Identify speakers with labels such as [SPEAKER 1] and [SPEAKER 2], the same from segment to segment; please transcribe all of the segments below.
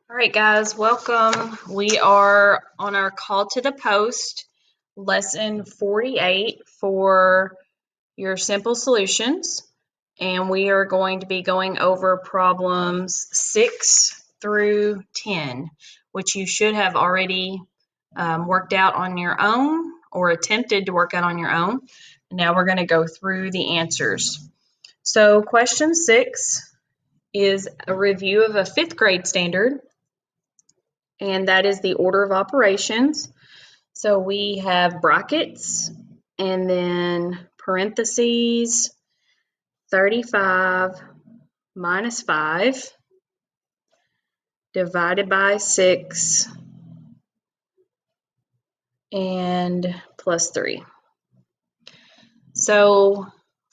[SPEAKER 1] All right, guys, welcome. We are on our call to the post, lesson 48 for your simple solutions. And we are going to be going over problems 6 through 10, which you should have already worked out on your own or attempted to work out on your own. And now we're going to go through the answers. So, question 6 is a review of a fifth grade standard, and that is the order of operations. So we have brackets and then parentheses, 35 minus 5 divided by 6 and plus 3. So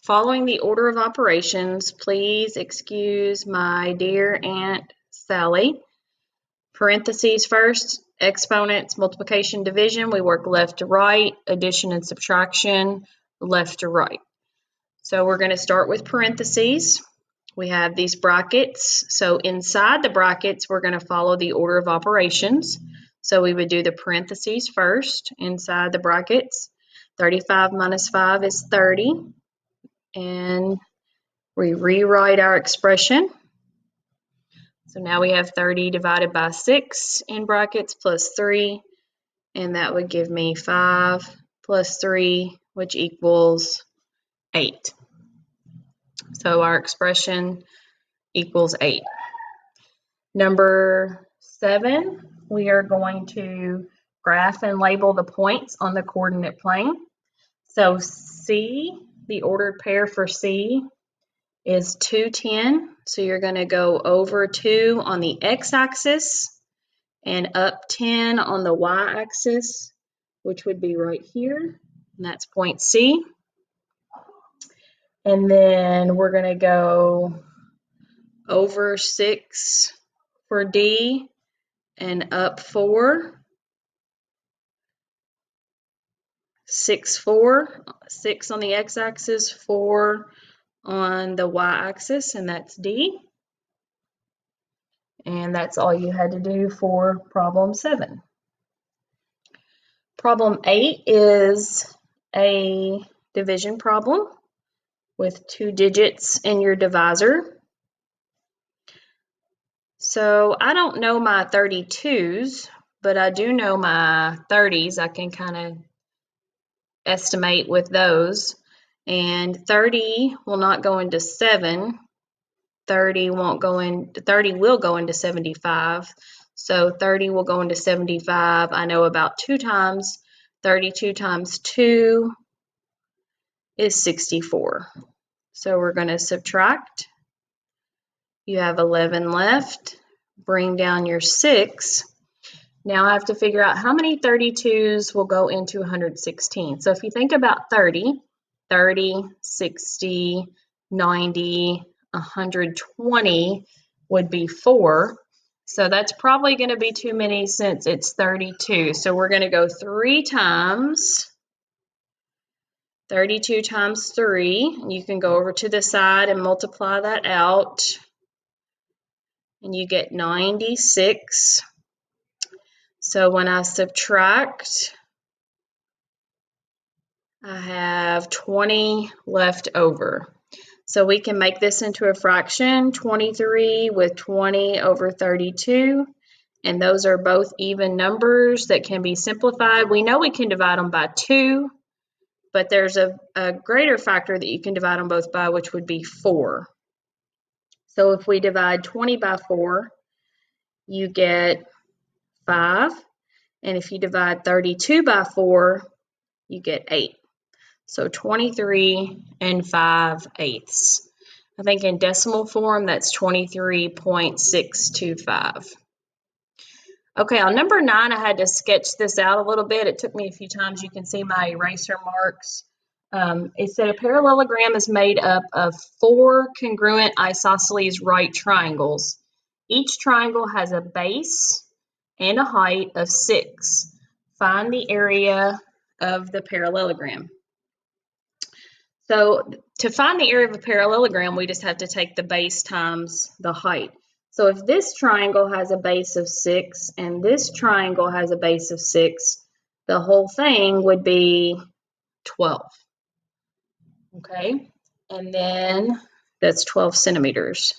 [SPEAKER 1] following the order of operations, please excuse my dear Aunt Sally. Parentheses first, exponents, multiplication, division, we work left to right, addition and subtraction, left to right. So we're going to start with parentheses. We have these brackets. So inside the brackets, we're going to follow the order of operations. So we would do the parentheses first inside the brackets. 35 minus 5 is 30. And we rewrite our expression. So now we have 30 divided by 6 in brackets plus 3, and that would give me 5 plus 3, which equals 8. So our expression equals 8. Number 7, we are going to graph and label the points on the coordinate plane. So C, the ordered pair for C, is 2, 10. So you're going to go over 2 on the x-axis and up 10 on the y-axis, which would be right here, and that's point C. And then we're going to go over 6 for D and up 4. 6, 4, 6 on the x-axis, 4 on the y-axis, and that's D. And that's all you had to do for problem 7. Problem 8 is a division problem with 2 digits in your divisor. So I don't know my 32s, but I do know my 30s. I can kind of estimate with those. And 30 will not go into 7. 30 won't go in. 30 will go into 75. So 30 will go into 75. I know about 2 times. 32 times 2 is 64. So we're going to subtract. You have 11 left. Bring down your 6. Now I have to figure out how many 32s will go into 116. So if you think about 30, 60, 90, 120 would be 4. So that's probably going to be too many since it's 32. So we're going to go 3 times 32 times 3. And you can go over to the side and multiply that out. And you get 96. So when I subtract, I have 20 left over. So we can make this into a fraction, 23 with 20 over 32. And those are both even numbers that can be simplified. We know we can divide them by 2, but there's a greater factor that you can divide them both by, which would be 4. So if we divide 20 by 4, you get 5. And if you divide 32 by 4, you get 8. So 23 and 5/8. I think in decimal form, that's 23.625. Okay, on number 9, I had to sketch this out a little bit. It took me a few times. You can see my eraser marks. It said a parallelogram is made up of 4 congruent isosceles right triangles. Each triangle has a base and a height of 6. Find the area of the parallelogram. So to find the area of a parallelogram, we just have to take the base times the height. So if this triangle has a base of 6 and this triangle has a base of 6, the whole thing would be 12. Okay, and then that's 12 centimeters.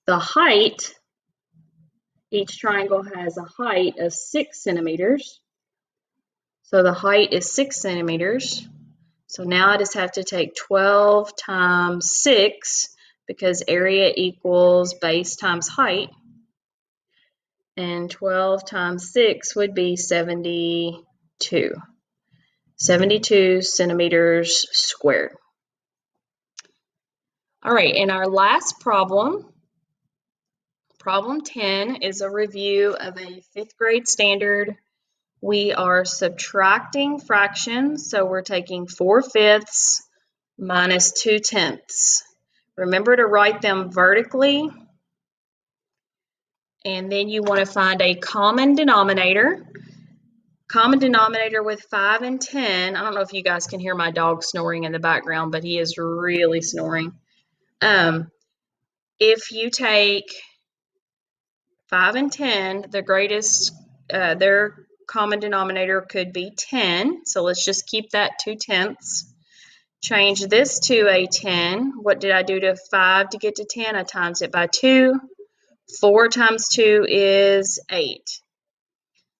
[SPEAKER 1] The height, each triangle has a height of 6 centimeters. So the height is 6 centimeters. So now I just have to take 12 times 6 because area equals base times height. And 12 times 6 would be 72. 72 centimeters squared. All right, and our last problem, problem 10, is a review of a 5th grade standard. We are subtracting fractions, so we're taking 4/5 minus 2/10. Remember to write them vertically, and then you want to find a common denominator. Common denominator with 5 and 10. I don't know if you guys can hear my dog snoring in the background, but he is really snoring. If you take 5 and 10, the greatest, their common denominator could be 10. So let's just keep that 2/10. Change this to a 10. What did I do to 5 to get to 10? I times it by 2. 4 times 2 is 8.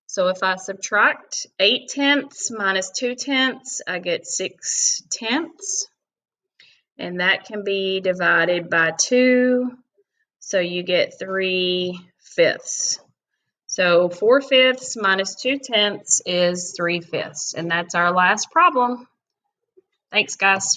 [SPEAKER 1] So if I subtract 8/10 minus 2/10, I get 6/10. And that can be divided by 2. So you get 3/5. So 4/5 minus 2/10 is 3/5. And that's our last problem. Thanks, guys.